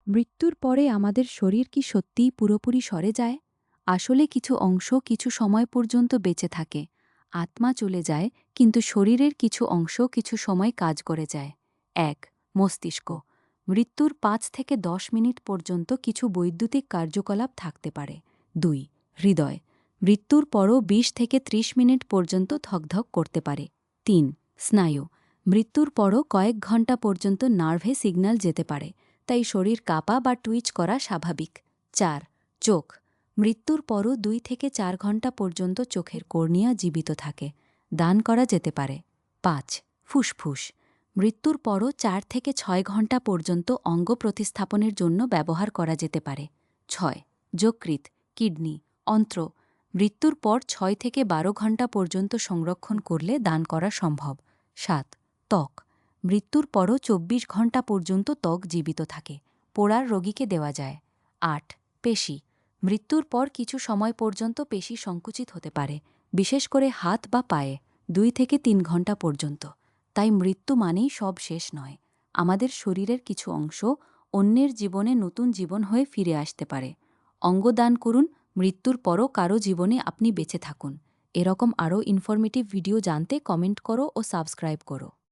মৃত্যুর পরে আমাদের শরীর কি সত্যিই পুরোপুরি সরে যায়? আসলে কিছু অংশ কিছু সময় পর্যন্ত বেঁচে থাকে। আত্মা চলে যায়, কিন্তু শরীরের কিছু অংশ কিছু সময় কাজ করে যায়। ১. মস্তিষ্ক। মৃত্যুর ৫ থেকে ১০ মিনিট পর্যন্ত কিছু বৈদ্যুতিক কার্যকলাপ থাকতে পারে। ২. হৃদয়। মৃত্যুর পরও ২০ থেকে ৩০ মিনিট পর্যন্ত ধকধক করতে পারে। ৩. স্নায়ু। মৃত্যুর পরও কয়েক ঘণ্টা পর্যন্ত নার্ভে সিগন্যাল যেতে পারে, তাই শরীর কাঁপা বা টুইচ করা স্বাভাবিক। ৪. চোখ। মৃত্যুর পরও ২ থেকে ৪ ঘণ্টা পর্যন্ত চোখের কর্নিয়া জীবিত থাকে। দান করা যেতে পারে। ৫. ফুসফুস। মৃত্যুর পরও ৪ থেকে ৬ ঘণ্টা পর্যন্ত অঙ্গ প্রতিস্থাপনের জন্য ব্যবহার করা যেতে পারে। ৬. যকৃৎ, কিডনি, অন্ত্র। মৃত্যুর পর ৬ থেকে ১২ ঘণ্টা পর্যন্ত সংরক্ষণ করলে দান করা সম্ভব। ৭. ত্বক। মৃত্যুর পরও ২৪ ঘণ্টা পর্যন্ত ত্বক জীবিত থাকে। পোড়ার রোগীকে দেওয়া যায়। ৮. পেশি। মৃত্যুর পর কিছু সময় পর্যন্ত পেশি সংকুচিত হতে পারে, বিশেষ করে হাত বা পায়ে, ২ থেকে ৩ ঘণ্টা পর্যন্ত। তাই মৃত্যু মানেই সব শেষ নয়। আমাদের শরীরের কিছু অংশ অন্যের জীবনে নতুন জীবন হয়ে ফিরে আসতে পারে। অঙ্গদান করুন, মৃত্যুর পরও কারো জীবনে আপনি বেঁচে থাকুন। এরকম আরও ইনফরমেটিভ ভিডিও জানতে কমেন্ট করো ও সাবস্ক্রাইব করো।